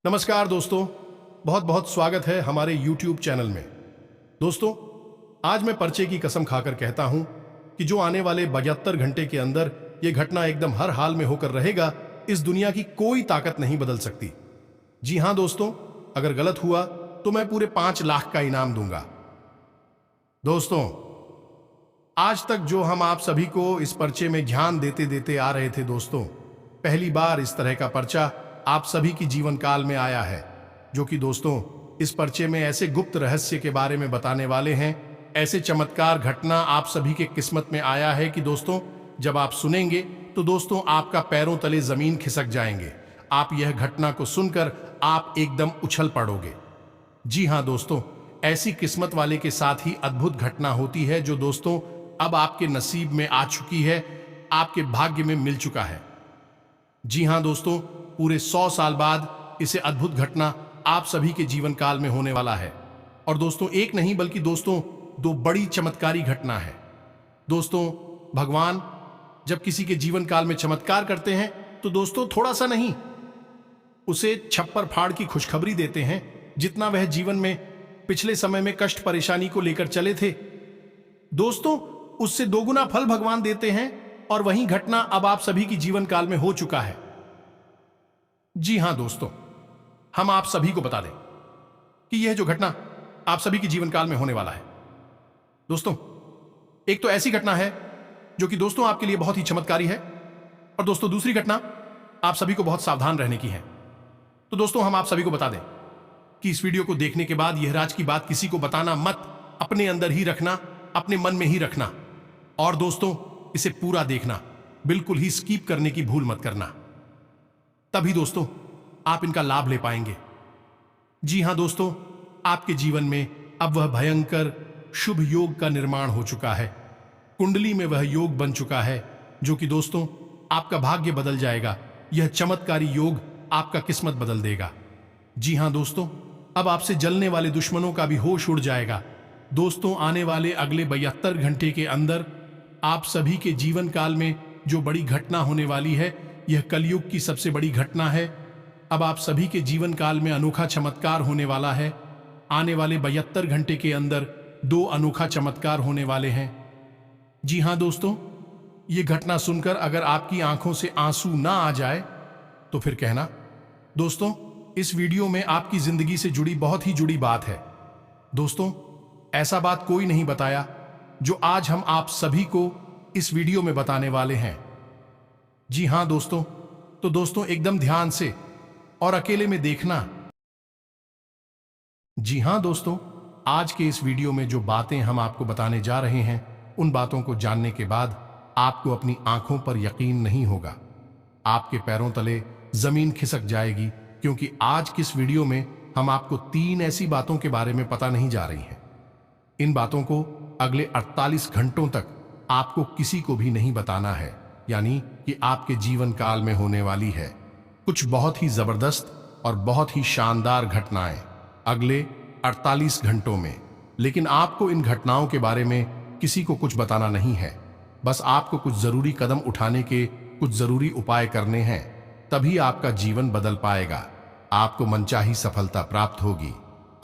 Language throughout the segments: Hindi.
नमस्कार दोस्तों, बहुत बहुत स्वागत है हमारे YouTube चैनल में। दोस्तों, आज मैं पर्चे की कसम खाकर कहता हूं कि जो आने वाले 72 घंटे के अंदर यह घटना एकदम हर हाल में होकर रहेगा, इस दुनिया की कोई ताकत नहीं बदल सकती। जी हां दोस्तों, अगर गलत हुआ तो मैं पूरे 5 लाख का इनाम दूंगा। दोस्तों, आज तक जो हम आप सभी को इस पर्चे में ध्यान देते देते आ रहे थे दोस्तों, पहली बार इस तरह का पर्चा आप सभी की जीवन काल में आया है, जो कि दोस्तों इस पर्चे में ऐसे गुप्त रहस्य के बारे में बताने वाले हैं, ऐसे चमत्कार घटना आप सभी के किस्मत में आया है कि दोस्तों जब आप सुनेंगे तो दोस्तों आपका पैरों तले जमीन खिसक जाएंगे। आप यह घटना को सुनकर आप एकदम उछल पड़ोगे। जी हां दोस्तों, ऐसी किस्मत वाले के साथ ही अद्भुत घटना होती है जो दोस्तों अब आपके नसीब में आ चुकी है, आपके भाग्य में मिल चुका है। जी हां दोस्तों, पूरे 100 साल बाद इसे अद्भुत घटना आप सभी के जीवन काल में होने वाला है। और दोस्तों एक नहीं बल्कि दोस्तों 2 बड़ी चमत्कारी घटना है। दोस्तों, भगवान जब किसी के जीवन काल में चमत्कार करते हैं तो दोस्तों थोड़ा सा नहीं, उसे छप्पर फाड़ की खुशखबरी देते हैं। जितना वह जीवन में पिछले समय में कष्ट परेशानी को लेकर चले थे दोस्तों, उससे 2 गुना फल भगवान देते हैं। और वही घटना अब आप सभी की जीवन काल में हो चुका है। जी हां दोस्तों, हम आप सभी को बता दें कि यह जो घटना आप सभी के जीवन काल में होने वाला है दोस्तों, एक तो ऐसी घटना है जो कि दोस्तों आपके लिए बहुत ही चमत्कारी है, और दोस्तों दूसरी घटना आप सभी को बहुत सावधान रहने की है। तो दोस्तों हम आप सभी को बता दें कि इस वीडियो को देखने के बाद यह राज की बात किसी को बताना मत, अपने अंदर ही रखना, अपने मन में ही रखना। और दोस्तों इसे पूरा देखना, बिल्कुल ही स्किप करने की भूल मत करना, तभी दोस्तों आप इनका लाभ ले पाएंगे। जी हां दोस्तों, आपके जीवन में अब वह भयंकर शुभ योग का निर्माण हो चुका है। कुंडली में वह योग बन चुका है जो कि दोस्तों आपका भाग्य बदल जाएगा। यह चमत्कारी योग आपका किस्मत बदल देगा। जी हां दोस्तों, अब आपसे जलने वाले दुश्मनों का भी होश उड़ जाएगा। दोस्तों आने वाले अगले 72 घंटे के अंदर आप सभी के जीवन काल में जो बड़ी घटना होने वाली है, यह कलयुग की सबसे बड़ी घटना है। अब आप सभी के जीवन काल में अनोखा चमत्कार होने वाला है। आने वाले 72 घंटे के अंदर 2 अनोखा चमत्कार होने वाले हैं। जी हां दोस्तों, यह घटना सुनकर अगर आपकी आंखों से आंसू ना आ जाए तो फिर कहना। दोस्तों इस वीडियो में आपकी जिंदगी से जुड़ी बहुत ही जुड़ी बात है। दोस्तों ऐसा बात कोई नहीं बताया जो आज हम आप सभी को इस वीडियो में बताने वाले हैं। जी हां दोस्तों, तो दोस्तों एकदम ध्यान से और अकेले में देखना। जी हां दोस्तों, आज के इस वीडियो में जो बातें हम आपको बताने जा रहे हैं, उन बातों को जानने के बाद आपको अपनी आंखों पर यकीन नहीं होगा। आपके पैरों तले जमीन खिसक जाएगी, क्योंकि आज की इस वीडियो में हम आपको 3 ऐसी बातों के बारे में पता नहीं जा रही हैं। इन बातों को अगले 48 घंटों तक आपको किसी को भी नहीं बताना है, यानी कि आपके जीवन काल में होने वाली है कुछ बहुत ही जबरदस्त और बहुत ही शानदार घटनाएं अगले 48 घंटों में। लेकिन आपको इन घटनाओं के बारे में किसी को कुछ बताना नहीं है। बस आपको कुछ जरूरी कदम उठाने के कुछ जरूरी उपाय करने हैं, तभी आपका जीवन बदल पाएगा। आपको मनचाही सफलता प्राप्त होगी।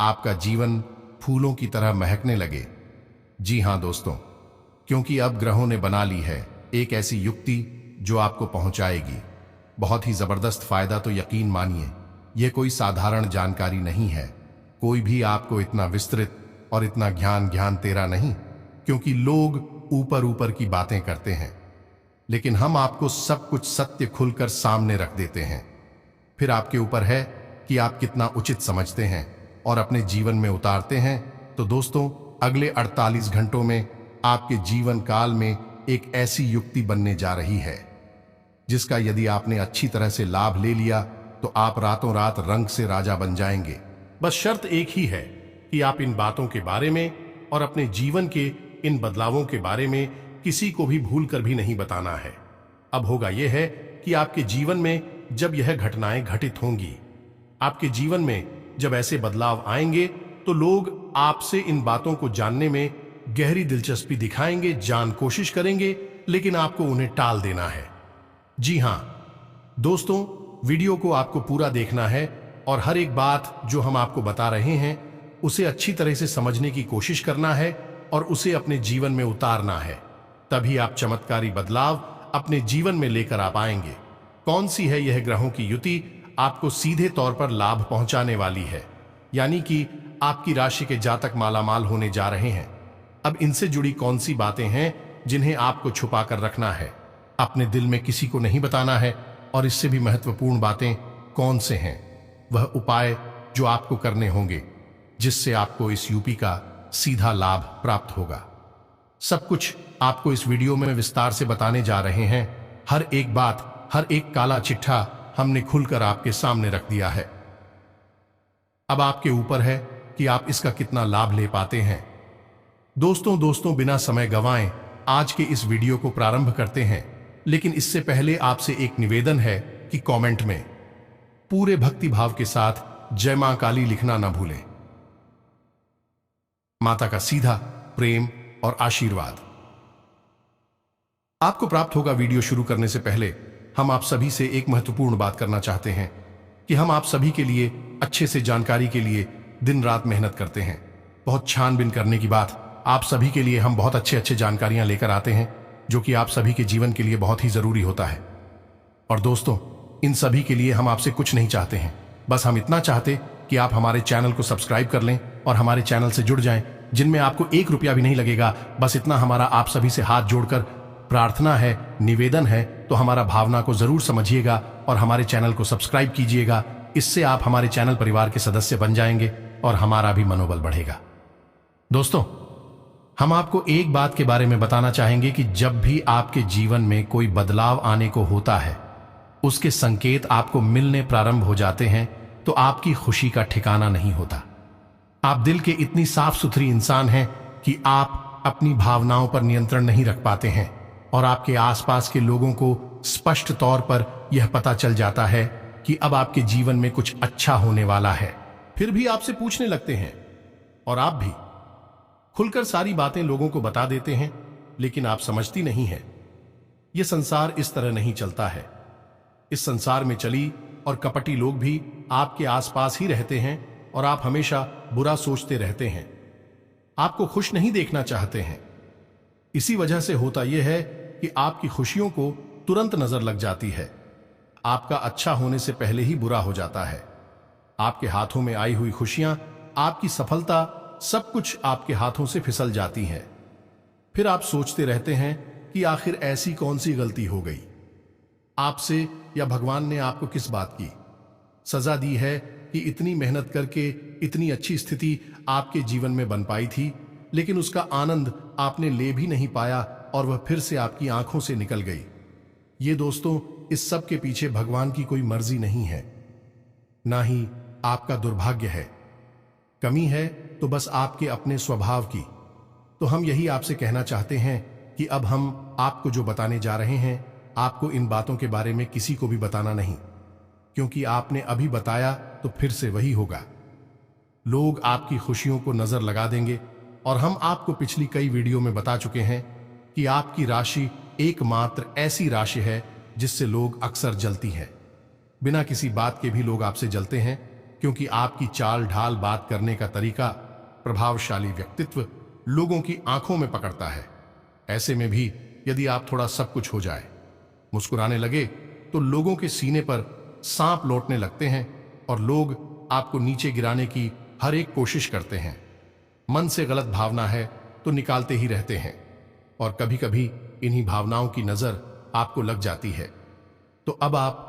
आपका जीवन फूलों की तरह महकने लगे। जी हां दोस्तों, क्योंकि अब ग्रहों ने बना ली है एक ऐसी युक्ति जो आपको पहुंचाएगी बहुत ही जबरदस्त फायदा। तो यकीन मानिए, यह कोई साधारण जानकारी नहीं है। कोई भी आपको इतना विस्तृत और इतना ज्ञान तेरा नहीं, क्योंकि लोग ऊपर ऊपर की बातें करते हैं, लेकिन हम आपको सब कुछ सत्य खुलकर सामने रख देते हैं। फिर आपके ऊपर है कि आप कितना उचित समझते हैं और अपने जीवन में उतारते हैं। तो दोस्तों अगले 48 घंटों में आपके जीवन काल में एक ऐसी युक्ति बनने जा रही है जिसका यदि आपने अच्छी तरह से लाभ ले लिया तो आप रातों रात रंग से राजा बन जाएंगे। बस शर्त एक ही है कि आप इन बातों के बारे में और अपने जीवन के इन बदलावों के बारे में किसी को भी भूल कर भी नहीं बताना है। अब होगा यह है कि आपके जीवन में जब यह घटनाएं घटित होंगी, आपके जीवन में जब ऐसे बदलाव आएंगे, तो लोग आपसे इन बातों को जानने में गहरी दिलचस्पी दिखाएंगे, जान कोशिश करेंगे, लेकिन आपको उन्हें टाल देना है। जी हां दोस्तों, वीडियो को आपको पूरा देखना है और हर एक बात जो हम आपको बता रहे हैं उसे अच्छी तरह से समझने की कोशिश करना है और उसे अपने जीवन में उतारना है। तभी आप चमत्कारी बदलाव अपने जीवन में लेकर आ पाएंगे। कौन सी है यह ग्रहों की युति आपको सीधे तौर पर लाभ पहुंचाने वाली है, यानी कि आपकी राशि के जातक मालामाल होने जा रहे हैं। अब इनसे जुड़ी कौन सी बातें हैं जिन्हें आपको छुपा कर रखना है, अपने दिल में किसी को नहीं बताना है, और इससे भी महत्वपूर्ण बातें कौन से हैं, वह उपाय जो आपको करने होंगे जिससे आपको इस यूपी का सीधा लाभ प्राप्त होगा। सब कुछ आपको इस वीडियो में विस्तार से बताने जा रहे हैं। हर एक बात, हर एक काला चिट्ठा हमने खुलकर आपके सामने रख दिया है। अब आपके ऊपर है कि आप इसका कितना लाभ ले पाते हैं। दोस्तों बिना समय गंवाएं आज के इस वीडियो को प्रारंभ करते हैं, लेकिन इससे पहले आपसे एक निवेदन है कि कमेंट में पूरे भक्ति भाव के साथ जय मां काली लिखना न भूलें। माता का सीधा प्रेम और आशीर्वाद आपको प्राप्त होगा। वीडियो शुरू करने से पहले हम आप सभी से एक महत्वपूर्ण बात करना चाहते हैं कि हम आप सभी के लिए अच्छे से जानकारी के लिए दिन रात मेहनत करते हैं। बहुत छानबीन करने की बात, आप सभी के लिए हम बहुत अच्छे जानकारियां लेकर आते हैं जो कि आप सभी के जीवन के लिए बहुत ही जरूरी होता है। और दोस्तों, इन सभी के लिए हम आपसे कुछ नहीं चाहते हैं, बस हम इतना चाहते कि आप हमारे चैनल को सब्सक्राइब कर लें और हमारे चैनल से जुड़ जाएं, जिनमें आपको 1 रुपया भी नहीं लगेगा। बस इतना हमारा आप सभी से हाथ जोड़कर प्रार्थना है, निवेदन है। तो हमारा भावना को जरूर समझिएगा और हमारे चैनल को सब्सक्राइब कीजिएगा। इससे आप हमारे चैनल परिवार के सदस्य बन जाएंगे और हमारा भी मनोबल बढ़ेगा। दोस्तों, हम आपको एक बात के बारे में बताना चाहेंगे कि जब भी आपके जीवन में कोई बदलाव आने को होता है, उसके संकेत आपको मिलने प्रारंभ हो जाते हैं, तो आपकी खुशी का ठिकाना नहीं होता। आप दिल के इतनी साफ सुथरी इंसान हैं कि आप अपनी भावनाओं पर नियंत्रण नहीं रख पाते हैं और आपके आसपास के लोगों को स्पष्ट तौर पर यह पता चल जाता है कि अब आपके जीवन में कुछ अच्छा होने वाला है। फिर भी आपसे पूछने लगते हैं और आप भी खुलकर सारी बातें लोगों को बता देते हैं, लेकिन आप समझती नहीं है यह संसार इस तरह नहीं चलता है। इस संसार में चली और कपटी लोग भी आपके आसपास ही रहते हैं और आप हमेशा बुरा सोचते रहते हैं, आपको खुश नहीं देखना चाहते हैं। इसी वजह से होता यह है कि आपकी खुशियों को तुरंत नजर लग जाती है। आपका अच्छा होने से पहले ही बुरा हो जाता है। आपके हाथों में आई हुई खुशियां, आपकी सफलता, सब कुछ आपके हाथों से फिसल जाती है। फिर आप सोचते रहते हैं कि आखिर ऐसी कौन सी गलती हो गई आपसे, या भगवान ने आपको किस बात की सजा दी है कि इतनी मेहनत करके इतनी अच्छी स्थिति आपके जीवन में बन पाई थी, लेकिन उसका आनंद आपने ले भी नहीं पाया और वह फिर से आपकी आंखों से निकल गई। ये दोस्तों, इस सब के पीछे भगवान की कोई मर्जी नहीं है, ना ही आपका दुर्भाग्य है। कमी है तो बस आपके अपने स्वभाव की। तो हम यही आपसे कहना चाहते हैं कि अब हम आपको जो बताने जा रहे हैं, आपको इन बातों के बारे में किसी को भी बताना नहीं, क्योंकि आपने अभी बताया तो फिर से वही होगा। लोग आपकी खुशियों को नजर लगा देंगे और हम आपको पिछली कई वीडियो में बता चुके हैं कि आपकी राशि एकमात्र ऐसी राशि है जिससे लोग अक्सर जलती है। बिना किसी बात के भी लोग आपसे जलते हैं, क्योंकि आपकी चाल ढाल, बात करने का तरीका, प्रभावशाली व्यक्तित्व लोगों की आंखों में पकड़ता है। ऐसे में भी यदि आप थोड़ा सब कुछ हो जाए, मुस्कुराने लगे, तो लोगों के सीने पर सांप लौटने लगते हैं और लोग आपको नीचे गिराने की हर एक कोशिश करते हैं। मन से गलत भावना है तो निकालते ही रहते हैं और कभी कभी इन्हीं भावनाओं की नजर आपको लग जाती है। तो अब आप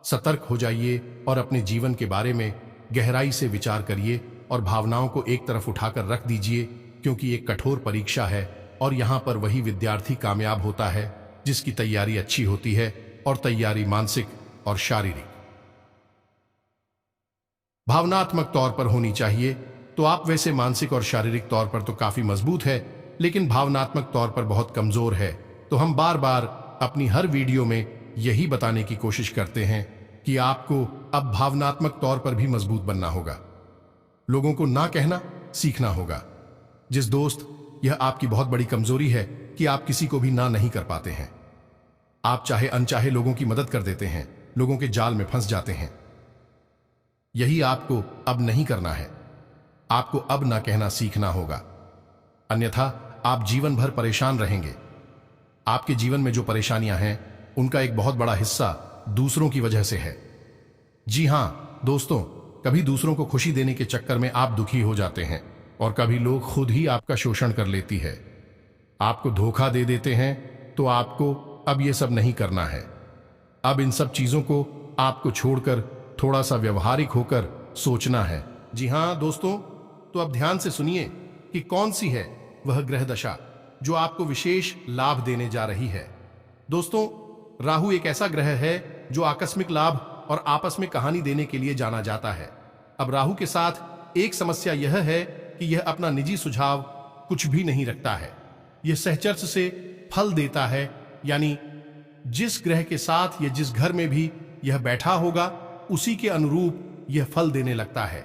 सतर्क हो जाइए और अपने जीवन के बारे में गहराई से विचार करिए और भावनाओं को एक तरफ उठाकर रख दीजिए, क्योंकि एक कठोर परीक्षा है और यहां पर वही विद्यार्थी कामयाब होता है जिसकी तैयारी अच्छी होती है, और तैयारी मानसिक और शारीरिक भावनात्मक तौर पर होनी चाहिए। तो आप वैसे मानसिक और शारीरिक तौर पर तो काफी मजबूत है, लेकिन भावनात्मक तौर पर बहुत कमजोर है। तो हम बार बार अपनी हर वीडियो में यही बताने की कोशिश करते हैं कि आपको अब भावनात्मक तौर पर भी मजबूत बनना होगा। लोगों को ना कहना सीखना होगा। जिस दोस्त, यह आपकी बहुत बड़ी कमजोरी है कि आप किसी को भी ना नहीं कर पाते हैं। आप चाहे अनचाहे लोगों की मदद कर देते हैं, लोगों के जाल में फंस जाते हैं। यही आपको अब नहीं करना है। आपको अब ना कहना सीखना होगा, अन्यथा आप जीवन भर परेशान रहेंगे। आपके जीवन में जो परेशानियां हैं उनका एक बहुत बड़ा हिस्सा दूसरों की वजह से है। जी हां दोस्तों, कभी दूसरों को खुशी देने के चक्कर में आप दुखी हो जाते हैं और कभी लोग खुद ही आपका शोषण कर लेती है, आपको धोखा दे देते हैं। तो आपको अब ये सब नहीं करना है। अब इन सब चीजों को आपको छोड़कर थोड़ा सा व्यवहारिक होकर सोचना है। जी हां दोस्तों, तो अब ध्यान से सुनिए कि कौन सी है वह ग्रह दशा जो आपको विशेष लाभ देने जा रही है। दोस्तों, राहु एक ऐसा ग्रह है जो आकस्मिक लाभ और आपस में कहानी देने के लिए जाना जाता है। अब राहु के साथ एक समस्या यह है कि यह अपना निजी सुझाव कुछ भी नहीं रखता है। यह सहचर्च से फल देता है, यानी जिस ग्रह के साथ या जिस घर में भी यह बैठा होगा उसी के अनुरूप यह फल देने लगता है।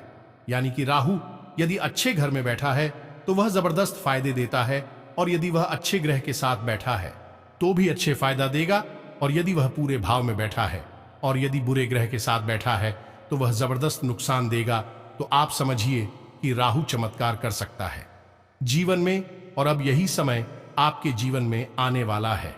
यानी कि राहु यदि अच्छे घर में बैठा है तो वह जबरदस्त फायदे देता है, और यदि वह अच्छे ग्रह के साथ बैठा है तो भी अच्छे फायदा देगा, और यदि वह पूरे भाव में बैठा है और यदि बुरे ग्रह के साथ बैठा है तो वह जबरदस्त नुकसान देगा। तो आप समझिए कि राहु चमत्कार कर सकता है जीवन में, और अब यही समय आपके जीवन में आने वाला है।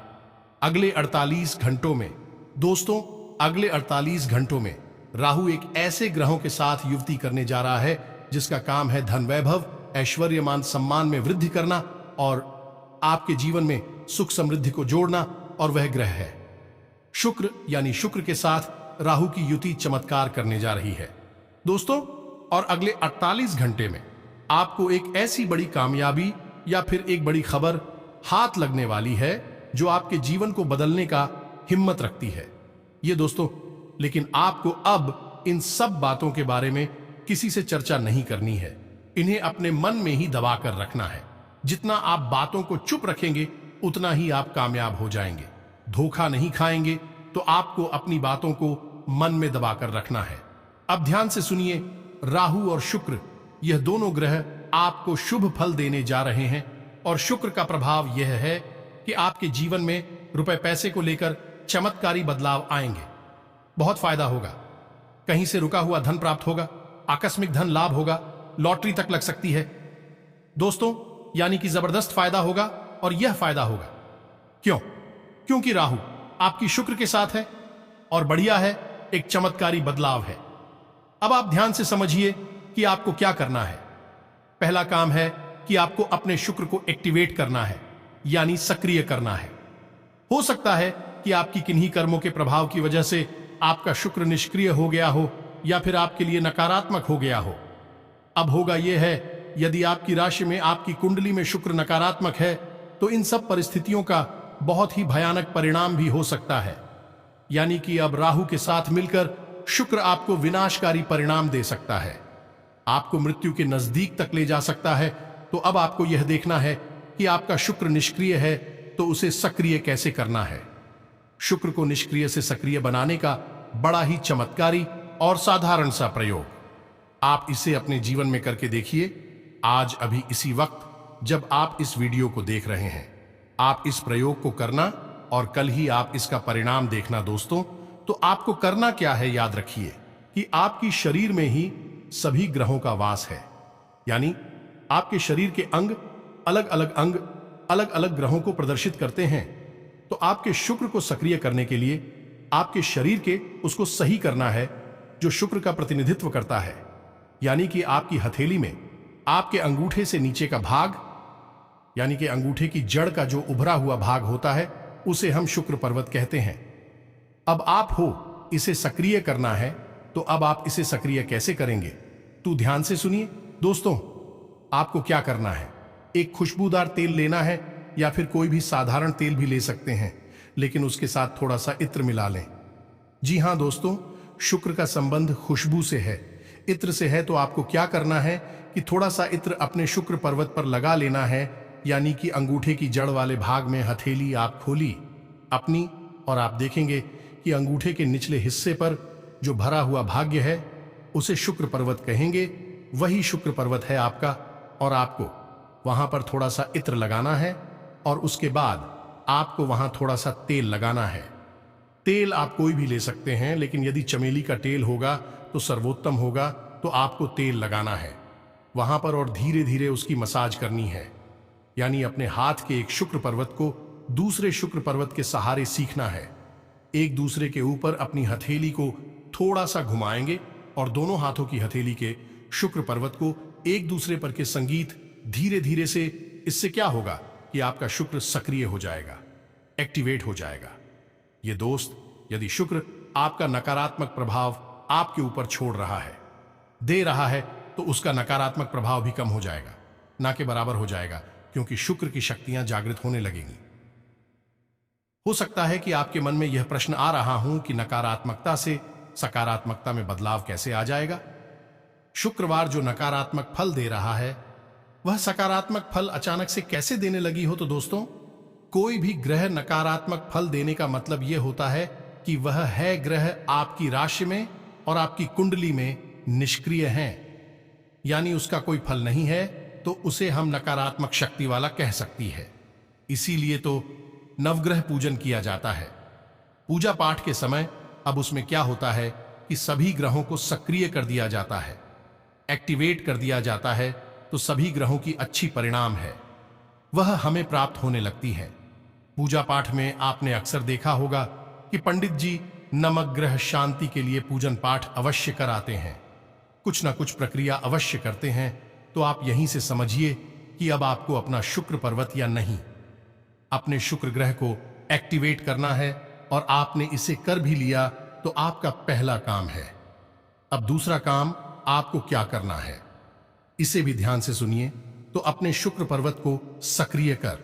अगले 48 घंटों में दोस्तों, अगले 48 घंटों में राहु एक ऐसे ग्रहों के साथ युति करने जा रहा है जिसका काम है धन वैभव, ऐश्वर्य, मान सम्मान में वृद्धि करना और आपके जीवन में सुख समृद्धि को जोड़ना। और वह ग्रह है शुक्र, यानी शुक्र के साथ राहु की युति चमत्कार करने जा रही है दोस्तों। और अगले 48 घंटे में आपको एक ऐसी बड़ी कामयाबी या फिर एक बड़ी खबर हाथ लगने वाली है जो आपके जीवन को बदलने का हिम्मत रखती है ये दोस्तों। लेकिन आपको अब इन सब बातों के बारे में किसी से चर्चा नहीं करनी है, इन्हें अपने मन में ही दबा कर रखना है। जितना आप बातों को चुप रखेंगे उतना ही आप कामयाब हो जाएंगे। धोखा नहीं खाएंगे, तो आपको अपनी बातों को मन में दबा कर रखना है। अब ध्यान से सुनिए, राहु और शुक्र यह दोनों ग्रह आपको शुभ फल देने जा रहे हैं, और शुक्र का प्रभाव यह है कि आपके जीवन में रुपए पैसे को लेकर चमत्कारी बदलाव आएंगे। बहुत फायदा होगा, कहीं से रुका हुआ धन प्राप्त होगा, आकस्मिक धन लाभ होगा, लॉटरी तक लग सकती है दोस्तों। यानी कि जबरदस्त फायदा होगा, और यह फायदा होगा क्योंकि राहु आपकी शुक्र के साथ है और बढ़िया है, एक चमत्कारी बदलाव है। अब आप ध्यान से समझिए कि आपको क्या करना है। पहला काम है कि आपको अपने शुक्र को एक्टिवेट करना है, यानी सक्रिय करना है। हो सकता है कि आपकी किन्हीं कर्मों के प्रभाव की वजह से आपका शुक्र निष्क्रिय हो गया हो या फिर आपके लिए नकारात्मक हो गया हो। अब होगा यह है, यदि आपकी राशि में, आपकी कुंडली में शुक्र नकारात्मक है तो इन सब परिस्थितियों का बहुत ही भयानक परिणाम भी हो सकता है। यानी कि अब राहु के साथ मिलकर शुक्र आपको विनाशकारी परिणाम दे सकता है, आपको मृत्यु के नजदीक तक ले जा सकता है। तो अब आपको यह देखना है कि आपका शुक्र निष्क्रिय है तो उसे सक्रिय कैसे करना है। शुक्र को निष्क्रिय से सक्रिय बनाने का बड़ा ही चमत्कारी और साधारण सा प्रयोग आप इसे अपने जीवन में करके देखिए। आज अभी इसी वक्त जब आप इस वीडियो को देख रहे हैं, आप इस प्रयोग को करना और कल ही आप इसका परिणाम देखना दोस्तों। तो आपको करना क्या है, याद रखिए कि आपकी शरीर में ही सभी ग्रहों का वास है, यानी आपके शरीर के अंग अलग अलग ग्रहों को प्रदर्शित करते हैं। तो आपके शुक्र को सक्रिय करने के लिए आपके शरीर के उसको सही करना है जो शुक्र का प्रतिनिधित्व करता है। यानी कि आपकी हथेली में आपके अंगूठे से नीचे का भाग, यानी कि अंगूठे की जड़ का जो उभरा हुआ भाग होता है, उसे हम शुक्र पर्वत कहते हैं। अब आप हो इसे सक्रिय करना है, तो अब आप इसे सक्रिय कैसे करेंगे? तो ध्यान से सुनिए दोस्तों। आपको क्या करना है, एक खुशबूदार तेल लेना है, या फिर कोई भी साधारण तेल भी ले सकते हैं, लेकिन उसके साथ थोड़ा सा इत्र मिला लें। जी हां दोस्तों, शुक्र का संबंध खुशबू से है, इत्र से है। तो आपको क्या करना है कि थोड़ा सा इत्र अपने शुक्र पर्वत पर लगा लेना है, यानी कि अंगूठे की जड़ वाले भाग में हथेली आप खोली अपनी, और आप देखेंगे कि अंगूठे के निचले हिस्से पर जो भरा हुआ भाग्य है उसे शुक्र पर्वत कहेंगे। वही शुक्र पर्वत है आपका, और आपको वहां पर थोड़ा सा इत्र लगाना है, और उसके बाद आपको वहां थोड़ा सा तेल लगाना है। तेल आप कोई भी ले सकते हैं, लेकिन यदि चमेली का तेल होगा तो सर्वोत्तम होगा तो आपको तेल लगाना है वहां पर और धीरे धीरे उसकी मसाज करनी है। यानी अपने हाथ के एक शुक्र पर्वत को दूसरे शुक्र पर्वत के सहारे सीखना है। एक दूसरे के ऊपर अपनी हथेली को थोड़ा सा घुमाएंगे और दोनों हाथों की हथेली के शुक्र पर्वत को एक दूसरे पर के संगीत धीरे धीरे से। इससे क्या होगा कि आपका शुक्र सक्रिय हो जाएगा, एक्टिवेट हो जाएगा। ये दोस्त, यदि शुक्र आपका नकारात्मक प्रभाव आपके ऊपर छोड़ रहा है, दे रहा है, तो उसका नकारात्मक प्रभाव भी कम हो जाएगा, ना के बराबर हो जाएगा, क्योंकि शुक्र की शक्तियां जागृत होने लगेंगी। हो सकता है कि आपके मन में यह प्रश्न आ रहा हूं कि नकारात्मकता से सकारात्मकता में बदलाव कैसे आ जाएगा। शुक्रवार जो नकारात्मक फल दे रहा है वह सकारात्मक फल अचानक से कैसे देने लगी हो। तो दोस्तों, कोई भी ग्रह नकारात्मक फल देने का मतलब यह होता है कि वह है ग्रह आपकी राशि में और आपकी कुंडली में निष्क्रिय है, यानी उसका कोई फल नहीं है, तो उसे हम नकारात्मक शक्ति वाला कह सकती है। इसीलिए तो नवग्रह पूजन किया जाता है। पूजा पाठ के समय अब उसमें क्या होता है कि सभी ग्रहों को सक्रिय कर दिया जाता है, एक्टिवेट कर दिया जाता है, तो सभी ग्रहों की अच्छी परिणाम है वह हमें प्राप्त होने लगती है। पूजा पाठ में आपने अक्सर देखा होगा कि पंडित जी नवग्रह शांति के लिए पूजन पाठ अवश्य कराते हैं, कुछ ना कुछ प्रक्रिया अवश्य करते हैं। तो आप यहीं से समझिए कि अब आपको अपना शुक्र पर्वत या नहीं, अपने शुक्र ग्रह को एक्टिवेट करना है, और आपने इसे कर भी लिया तो आपका पहला काम है। अब दूसरा काम आपको क्या करना है, इसे भी ध्यान से सुनिए। तो अपने शुक्र पर्वत को सक्रिय कर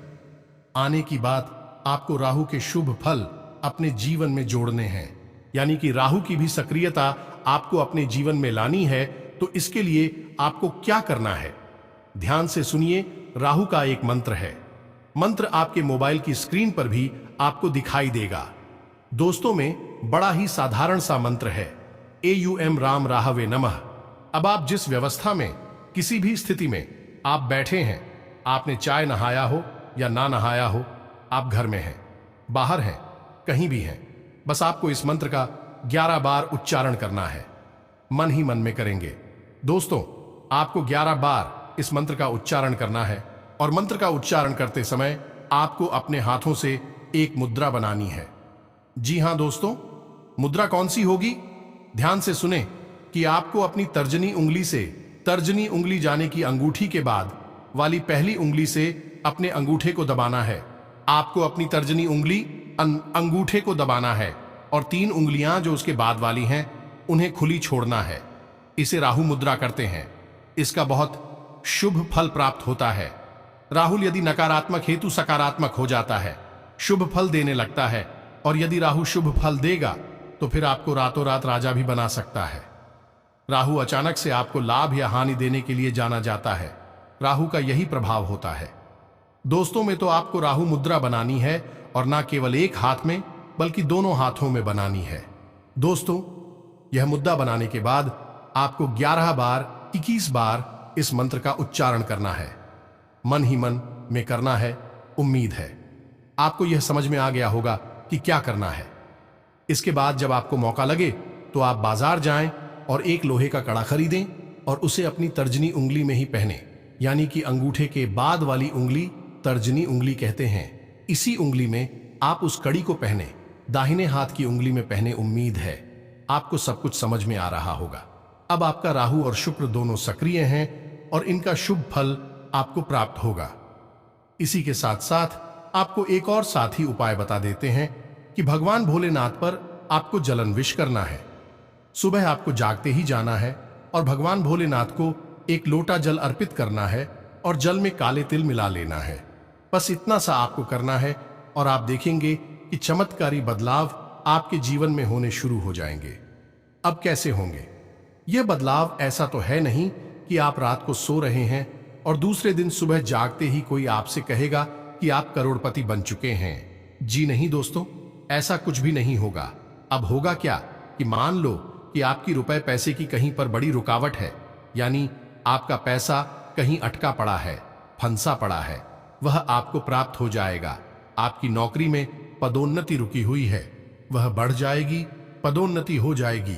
आने की बात आपको राहु के शुभ फल अपने जीवन में जोड़ने हैं, यानी कि राहु की भी सक्रियता आपको अपने जीवन में लानी है। तो इसके लिए आपको क्या करना है, ध्यान से सुनिए। राहु का एक मंत्र है, मंत्र आपके मोबाइल की स्क्रीन पर भी आपको दिखाई देगा। दोस्तों में बड़ा ही साधारण सा मंत्र है, AUM राम राहवे नमः। अब आप जिस व्यवस्था में, किसी भी स्थिति में आप बैठे हैं, आपने चाय नहाया हो या ना नहाया हो, आप घर में हैं, बाहर हैं, कहीं भी हैं, बस आपको इस मंत्र का 11 बार उच्चारण करना है। मन ही मन में करेंगे। दोस्तों, आपको 11 बार इस मंत्र का उच्चारण करना है, और मंत्र का उच्चारण करते समय आपको अपने हाथों से एक मुद्रा बनानी है। जी हां दोस्तों, मुद्रा कौन सी होगी, ध्यान से सुने कि आपको अपनी तर्जनी उंगली से, तर्जनी उंगली जाने की अंगूठी के बाद वाली पहली उंगली से अपने अंगूठे को दबाना है। आपको अपनी तर्जनी उंगली अंगूठे को दबाना है, और 3 उंगलियां जो उसके बाद वाली हैं उन्हें खुली छोड़ना है। इसे राहु मुद्रा करते हैं। इसका बहुत शुभ फल प्राप्त होता है। राहुल यदि नकारात्मक हेतु सकारात्मक हो जाता है, शुभ फल देने लगता है, और यदि राहु शुभ फल देगा तो फिर आपको रातों रात राजा भी बना सकता है। राहु अचानक से आपको लाभ या हानि देने के लिए जाना जाता है। राहु का यही प्रभाव होता है। दोस्तों में तो आपको राहु मुद्रा बनानी है, और ना केवल एक हाथ में बल्कि दोनों हाथों में बनानी है। दोस्तों, यह मुद्रा बनाने के बाद आपको 11 बार 21 बार इस मंत्र का उच्चारण करना है। मन ही मन में करना है। उम्मीद है आपको यह समझ में आ गया होगा कि क्या करना है। इसके बाद जब आपको मौका लगे तो आप बाजार जाएं और एक लोहे का कड़ा खरीदें और उसे अपनी तर्जनी उंगली में ही पहने, यानी कि अंगूठे के बाद वाली उंगली तर्जनी उंगली कहते हैं। इसी उंगली में आप उस कड़ी को पहने, दाहिने हाथ की उंगली में पहने। उम्मीद है आपको सब कुछ समझ में आ रहा होगा। अब आपका राहु और शुक्र दोनों सक्रिय हैं और इनका शुभ फल आपको प्राप्त होगा। इसी के साथ साथ आपको एक और साथी उपाय बता देते हैं कि भगवान भोलेनाथ पर आपको जलन विश करना है। सुबह आपको जागते ही जाना है और भगवान भोलेनाथ को एक लोटा जल अर्पित करना है और जल में काले तिल मिला लेना है। बस इतना सा आपको करना है और आप देखेंगे कि चमत्कारी बदलाव आपके जीवन में होने शुरू हो जाएंगे। अब कैसे होंगे यह बदलाव? ऐसा तो है नहीं कि आप रात को सो रहे हैं और दूसरे दिन सुबह जागते ही कोई आपसे कहेगा कि आप करोड़पति बन चुके हैं। जी नहीं दोस्तों, ऐसा कुछ भी नहीं होगा। अब होगा क्या कि मान लो कि आपकी रुपए पैसे की कहीं पर बड़ी रुकावट है, यानी आपका पैसा कहीं अटका पड़ा है, फंसा पड़ा है, वह आपको प्राप्त हो जाएगा। आपकी नौकरी में पदोन्नति रुकी हुई है, वह बढ़ जाएगी, पदोन्नति हो जाएगी।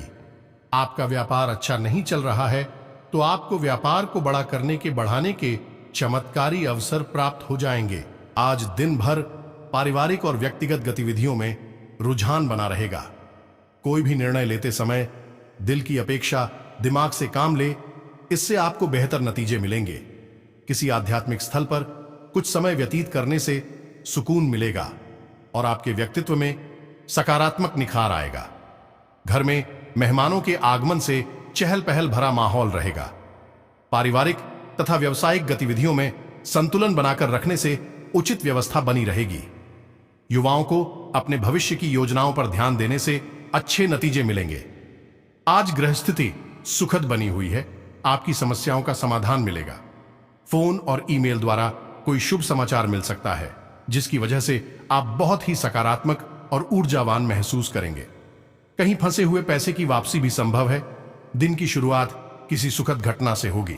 आपका व्यापार अच्छा नहीं चल रहा है तो आपको व्यापार को बड़ा करने के बढ़ाने के चमत्कारी अवसर प्राप्त हो जाएंगे। आज दिन भर पारिवारिक और व्यक्तिगत गतिविधियों में रुझान बना रहेगा। कोई भी निर्णय लेते समय दिल की अपेक्षा दिमाग से काम ले, इससे आपको बेहतर नतीजे मिलेंगे। किसी आध्यात्मिक स्थल पर कुछ समय व्यतीत करने से सुकून मिलेगा और आपके व्यक्तित्व में सकारात्मक निखार आएगा। घर में मेहमानों के आगमन से चहल पहल भरा माहौल रहेगा। पारिवारिक तथा व्यावसायिक गतिविधियों में संतुलन बनाकर रखने से उचित व्यवस्था बनी रहेगी। युवाओं को अपने भविष्य की योजनाओं पर ध्यान देने से अच्छे नतीजे मिलेंगे। आज ग्रह स्थिति सुखद बनी हुई है। आपकी समस्याओं का समाधान मिलेगा। फोन और ईमेल द्वारा कोई शुभ समाचार मिल सकता है, जिसकी वजह से आप बहुत ही सकारात्मक और ऊर्जावान महसूस करेंगे। कहीं फंसे हुए पैसे की वापसी भी संभव है। दिन की शुरुआत किसी सुखद घटना से होगी।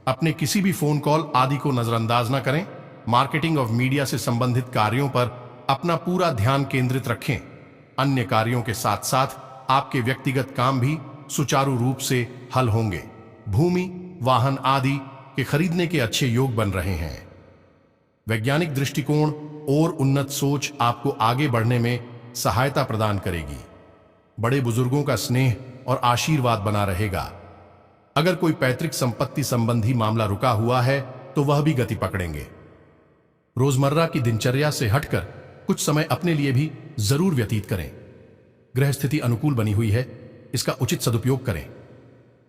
अपने किसी भी फोन कॉल आदि को नजरअंदाज न करें। मार्केटिंग और मीडिया से संबंधित कार्यों पर अपना पूरा ध्यान केंद्रित रखें। अन्य कार्यों के साथ साथ आपके व्यक्तिगत काम भी सुचारू रूप से हल होंगे। भूमि, वाहन आदि के खरीदने के अच्छे योग बन रहे हैं। वैज्ञानिक दृष्टिकोण और उन्नत सोच आपको आगे बढ़ने में सहायता प्रदान करेगी। बड़े बुजुर्गों का स्नेह और आशीर्वाद बना रहेगा। अगर कोई पैतृक संपत्ति संबंधी मामला रुका हुआ है तो वह भी गति पकड़ेंगे। रोजमर्रा की दिनचर्या से हटकर कुछ समय अपने लिए भी जरूर व्यतीत करें। ग्रह स्थिति अनुकूल बनी हुई है, इसका उचित सदुपयोग करें।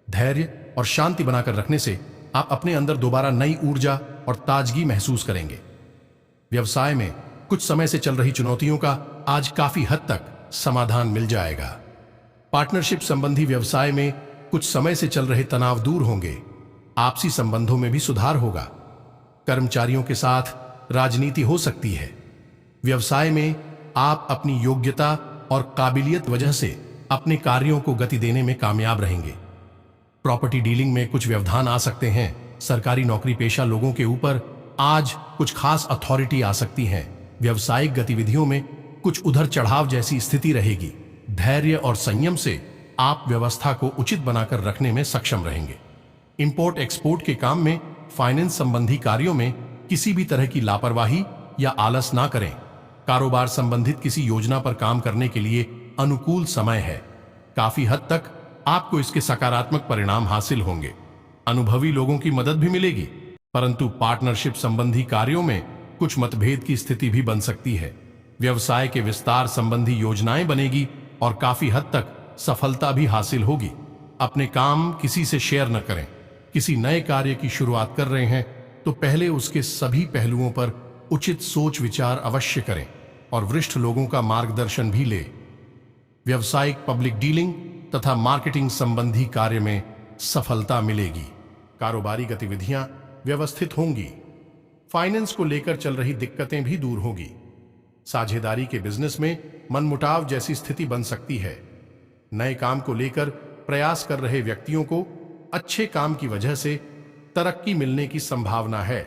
धैर्य और शांति बनाकर रखने से आप अपने अंदर दोबारा नई ऊर्जा और ताजगी महसूस करेंगे। व्यवसाय में कुछ समय से चल रही चुनौतियों का आज काफी हद तक समाधान मिल जाएगा। पार्टनरशिप संबंधी व्यवसाय में कुछ समय से चल रहे तनाव दूर होंगे। आपसी संबंधों में भी सुधार होगा। कर्मचारियों के साथ राजनीति हो सकती है। व्यवसाय में आप अपनी योग्यता और काबिलियत वजह से अपने कार्यों को गति देने में कामयाब रहेंगे। प्रॉपर्टी डीलिंग में कुछ व्यवधान आ सकते हैं। सरकारी नौकरी पेशा लोगों के ऊपर आज कुछ खास अथॉरिटी आ सकती है। व्यावसायिक गतिविधियों में कुछ उधर चढ़ाव जैसी स्थिति रहेगी। धैर्य और संयम से आप व्यवस्था को उचित बनाकर रखने में सक्षम रहेंगे। इंपोर्ट एक्सपोर्ट के काम में, फाइनेंस संबंधी कार्यों में किसी भी तरह की लापरवाही या आलस ना करें। कारोबार संबंधित किसी योजना पर काम करने के लिए अनुकूल समय है। काफी हद तक आपको इसके सकारात्मक परिणाम हासिल होंगे। अनुभवी लोगों की मदद भी मिलेगी, परंतु पार्टनरशिप संबंधी कार्यों में कुछ मतभेद की स्थिति भी बन सकती है। व्यवसाय के विस्तार संबंधी योजनाएं बनेगी और काफी हद तक सफलता भी हासिल होगी। अपने काम किसी से शेयर न करें। किसी नए कार्य की शुरुआत कर रहे हैं तो पहले उसके सभी पहलुओं पर उचित सोच विचार अवश्य करें और वरिष्ठ लोगों का मार्गदर्शन भी ले। व्यवसायिक, पब्लिक डीलिंग तथा मार्केटिंग संबंधी कार्य में सफलता मिलेगी। कारोबारी गतिविधियां व्यवस्थित होंगी। फाइनेंस को लेकर चल रही दिक्कतें भी दूर होगी। साझेदारी के बिजनेस में मनमुटाव जैसी स्थिति बन सकती है। नए काम को लेकर प्रयास कर रहे व्यक्तियों को अच्छे काम की वजह से तरक्की मिलने की संभावना है।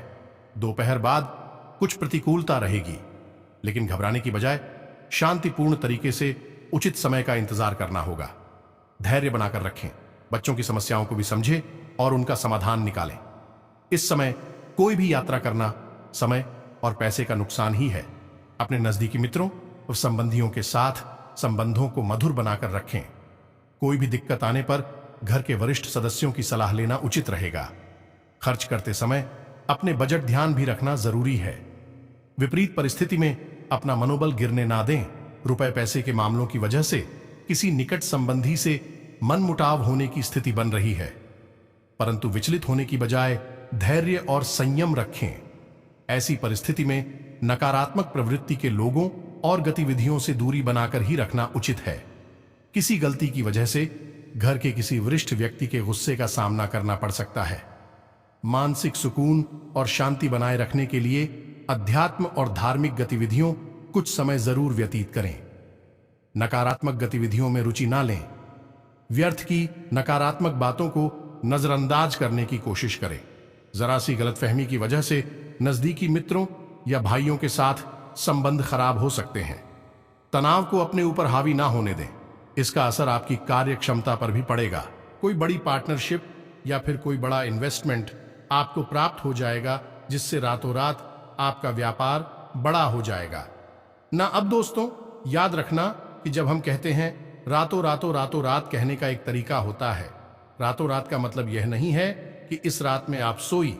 दोपहर बाद कुछ प्रतिकूलता रहेगी, लेकिन घबराने की बजाय शांतिपूर्ण तरीके से उचित समय का इंतजार करना होगा। धैर्य बनाकर रखें। बच्चों की समस्याओं को भी समझें और उनका समाधान निकालें। इस समय कोई भी यात्रा करना समय और पैसे का नुकसान ही है। अपने नजदीकी मित्रों और संबंधियों के साथ संबंधों को मधुर बनाकर रखें। कोई भी दिक्कत आने पर घर के वरिष्ठ सदस्यों की सलाह लेना उचित रहेगा। खर्च करते समय अपने बजट ध्यान भी रखना जरूरी है। विपरीत परिस्थिति में अपना मनोबल गिरने ना दें। रुपए पैसे के मामलों की वजह से किसी निकट संबंधी से मनमुटाव होने की स्थिति बन रही है, परंतु विचलित होने की बजाय धैर्य और संयम रखें। ऐसी परिस्थिति में नकारात्मक प्रवृत्ति के लोगों और गतिविधियों से दूरी बनाकर ही रखना उचित है। किसी गलती की वजह से घर के किसी वरिष्ठ व्यक्ति के गुस्से का सामना करना पड़ सकता है। मानसिक सुकून और शांति बनाए रखने के लिए अध्यात्म और धार्मिक गतिविधियों कुछ समय जरूर व्यतीत करें। नकारात्मक गतिविधियों में रुचि ना लें। व्यर्थ की नकारात्मक बातों को नजरअंदाज करने की कोशिश करें। जरा सी गलतफहमी की वजह से नजदीकी मित्रों या भाइयों के साथ संबंध खराब हो सकते हैं। तनाव को अपने ऊपर हावी ना होने दें। इसका असर आपकी कार्य क्षमता पर भी पड़ेगा। कोई बड़ी पार्टनरशिप या फिर कोई बड़ा इन्वेस्टमेंट आपको प्राप्त हो जाएगा, जिससे रातों रात आपका व्यापार बड़ा हो जाएगा ना। अब दोस्तों याद रखना कि जब हम कहते हैं रातों रात कहने का एक तरीका होता है। रातों रात का मतलब यह नहीं है कि इस रात में आप सोई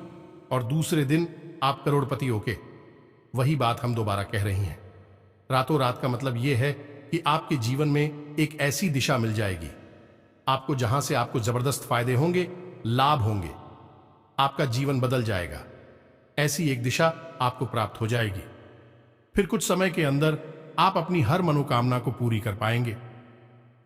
और दूसरे दिन आप करोड़पति होके। वही बात हम दोबारा कह रही हैं। रातों रात का मतलब यह है कि आपके जीवन में एक ऐसी दिशा मिल जाएगी आपको, जहां से आपको जबरदस्त फायदे होंगे, लाभ होंगे, आपका जीवन बदल जाएगा। ऐसी एक दिशा आपको प्राप्त हो जाएगी। फिर कुछ समय के अंदर आप अपनी हर मनोकामना को पूरी कर पाएंगे।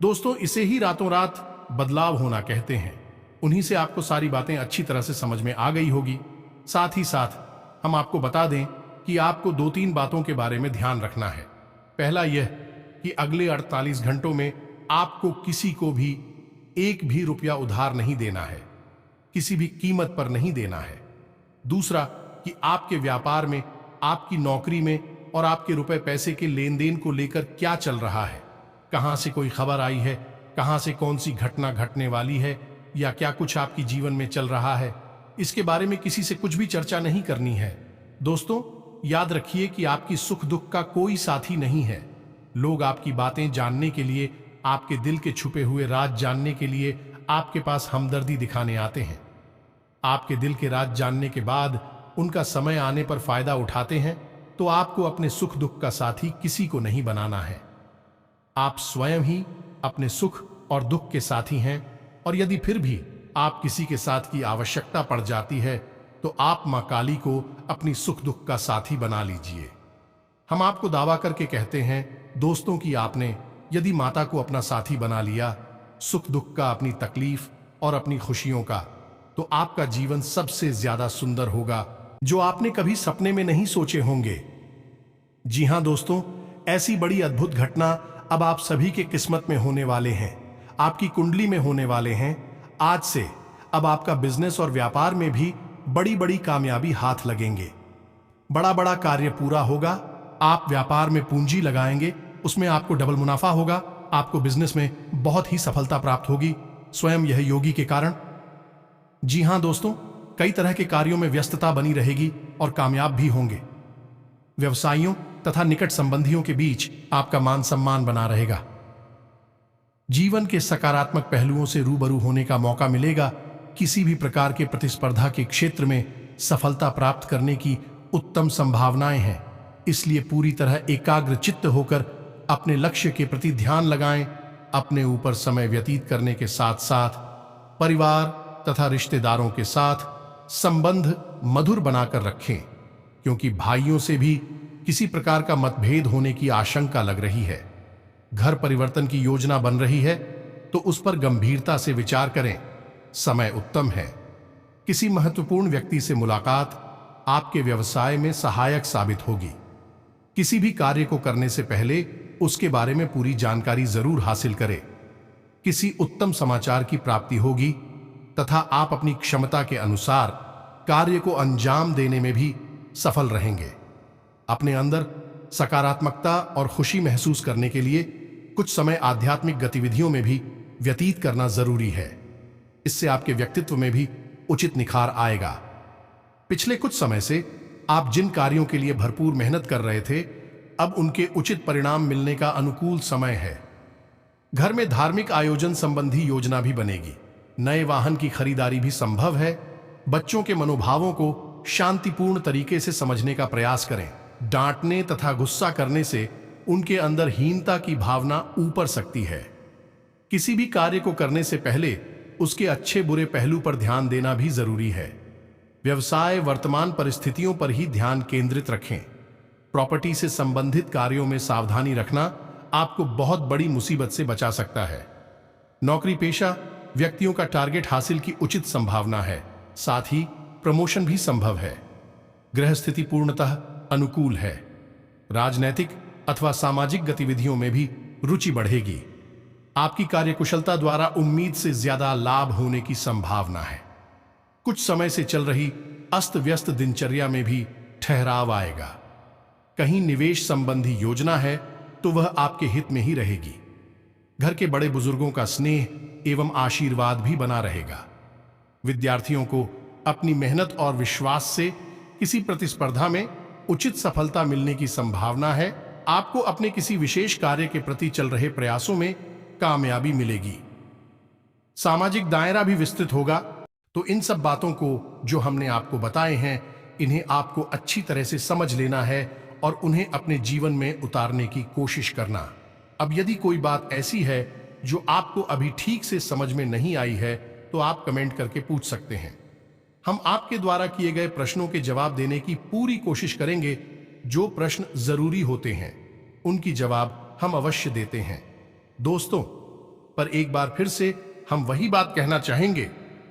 दोस्तों, इसे ही रातों रात बदलाव होना कहते हैं। उन्हीं से आपको सारी बातें अच्छी तरह से समझ में आ गई होगी। साथ ही साथ हम आपको बता दें कि आपको 2-3 बातों के बारे में ध्यान रखना है। पहला यह कि अगले 48 घंटों में आपको किसी को भी एक भी रुपया उधार नहीं देना है, किसी भी कीमत पर नहीं देना है। दूसरा कि आपके व्यापार में, आपकी नौकरी में और आपके रुपए पैसे के लेन देन को लेकर क्या चल रहा है, कहां से कोई खबर आई है, कहां से कौन सी घटना घटने वाली है, या क्या कुछ आपकी जीवन में चल रहा है, इसके बारे में किसी से कुछ भी चर्चा नहीं करनी है। दोस्तों, याद रखिए कि आपकी सुख दुख का कोई साथी नहीं है। लोग आपकी बातें जानने के लिए, आपके दिल के छुपे हुए राज जानने के लिए आपके पास हमदर्दी दिखाने आते हैं। आपके दिल के राज जानने के बाद उनका समय आने पर फायदा उठाते हैं। तो आपको अपने सुख दुख का साथी किसी को नहीं बनाना है। आप स्वयं ही अपने सुख और दुख के साथी हैं। और यदि फिर भी आप किसी के साथ की आवश्यकता पड़ जाती है तो आप मां काली को अपनी सुख दुख का साथी बना लीजिए। हम आपको दावा करके कहते हैं दोस्तों कि आपने यदि माता को अपना साथी बना लिया, सुख दुख का, अपनी तकलीफ और अपनी खुशियों का, तो आपका जीवन सबसे ज्यादा सुंदर होगा, जो आपने कभी सपने में नहीं सोचे होंगे। जी हां दोस्तों, ऐसी बड़ी अद्भुत घटना अब आप सभी के किस्मत में होने वाले हैं, आपकी कुंडली में होने वाले हैं। आज से अब आपका बिजनेस और व्यापार में भी बड़ी बड़ी कामयाबी हाथ लगेंगे। बड़ा बड़ा कार्य पूरा होगा। आप व्यापार में पूंजी लगाएंगे, उसमें आपको डबल मुनाफा होगा। आपको बिजनेस में बहुत ही सफलता प्राप्त होगी, स्वयं यह योगी के कारण। जी हां दोस्तों, कई तरह के कार्यों में व्यस्तता बनी रहेगी और कामयाब भी होंगे। व्यवसायियों तथा निकट संबंधियों के बीच आपका मान सम्मान बना रहेगा। जीवन के सकारात्मक पहलुओं से रूबरू होने का मौका मिलेगा। किसी भी प्रकार के प्रतिस्पर्धा के क्षेत्र में सफलता प्राप्त करने की उत्तम संभावनाएं हैं। इसलिए पूरी तरह एकाग्रचित्त होकर अपने लक्ष्य के प्रति ध्यान लगाएं। अपने ऊपर समय व्यतीत करने के साथ साथ परिवार तथा रिश्तेदारों के साथ संबंध मधुर बनाकर रखें, क्योंकि भाइयों से भी किसी प्रकार का मतभेद होने की आशंका लग रही है। घर परिवर्तन की योजना बन रही है तो उस पर गंभीरता से विचार करें। समय उत्तम है। किसी महत्वपूर्ण व्यक्ति से मुलाकात आपके व्यवसाय में सहायक साबित होगी। किसी भी कार्य को करने से पहले उसके बारे में पूरी जानकारी जरूर हासिल करें। किसी उत्तम समाचार की प्राप्ति होगी तथा आप अपनी क्षमता के अनुसार कार्य को अंजाम देने में भी सफल रहेंगे। अपने अंदर सकारात्मकता और खुशी महसूस करने के लिए कुछ समय आध्यात्मिक गतिविधियों में भी व्यतीत करना जरूरी है। इससे आपके व्यक्तित्व में भी उचित निखार आएगा। पिछले कुछ समय से आप जिन कार्यों के लिए भरपूर मेहनत कर रहे थे, अब उनके उचित परिणाम मिलने का अनुकूल समय है। घर में धार्मिक आयोजन संबंधी योजना भी बनेगी। नए वाहन की खरीदारी भी संभव है। बच्चों के मनोभावों को शांतिपूर्ण तरीके से समझने का प्रयास करें। डांटने तथा गुस्सा करने से उनके अंदर हीनता की भावना ऊपर सकती है। किसी भी कार्य को करने से पहले उसके अच्छे बुरे पहलू पर ध्यान देना भी जरूरी है। व्यवसाय वर्तमान परिस्थितियों पर ही ध्यान केंद्रित रखें। प्रॉपर्टी से संबंधित कार्यों में सावधानी रखना आपको बहुत बड़ी मुसीबत से बचा सकता है। नौकरी पेशा व्यक्तियों का टारगेट हासिल की उचित संभावना है। साथ ही प्रमोशन भी संभव है। ग्रह स्थिति पूर्णतः अनुकूल है। राजनैतिक अथवा सामाजिक गतिविधियों में भी रुचि बढ़ेगी। आपकी कार्यकुशलता द्वारा उम्मीद से ज्यादा लाभ होने की संभावना है। कुछ समय से चल रही अस्त व्यस्त दिनचर्या में भी ठहराव आएगा। कहीं निवेश संबंधी योजना है तो वह आपके हित में ही रहेगी। घर के बड़े बुजुर्गों का स्नेह एवं आशीर्वाद भी बना रहेगा। विद्यार्थियों को अपनी मेहनत और विश्वास से किसी प्रतिस्पर्धा में उचित सफलता मिलने की संभावना है। आपको अपने किसी विशेष कार्य के प्रति चल रहे प्रयासों में कामयाबी मिलेगी। सामाजिक दायरा भी विस्तृत होगा। तो इन सब बातों को जो हमने आपको बताए हैं, इन्हें आपको अच्छी तरह से समझ लेना है और उन्हें अपने जीवन में उतारने की कोशिश करना। अब यदि कोई बात ऐसी है जो आपको अभी ठीक से समझ में नहीं आई है तो आप कमेंट करके पूछ सकते हैं। हम आपके द्वारा किए गए प्रश्नों के जवाब देने की पूरी कोशिश करेंगे। जो प्रश्न जरूरी होते हैं उनकी जवाब हम अवश्य देते हैं। दोस्तों, पर एक बार फिर से हम वही बात कहना चाहेंगे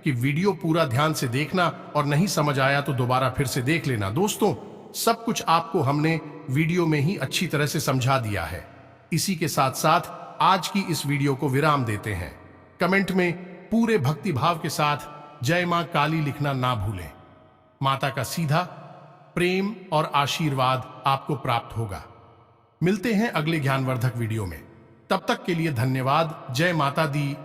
कि वीडियो पूरा ध्यान से देखना और नहीं समझ आया तो दोबारा फिर से देख लेना। दोस्तों, सब कुछ आपको हमने वीडियो में ही अच्छी तरह से समझा दिया है। इसी के साथ साथ आज की इस वीडियो को विराम देते हैं। कमेंट में पूरे भक्ति भाव के साथ जय मां काली लिखना ना भूलें। माता का सीधा प्रेम और आशीर्वाद आपको प्राप्त होगा। मिलते हैं अगले ज्ञानवर्धक वीडियो में। तब तक के लिए धन्यवाद। जय माता दी,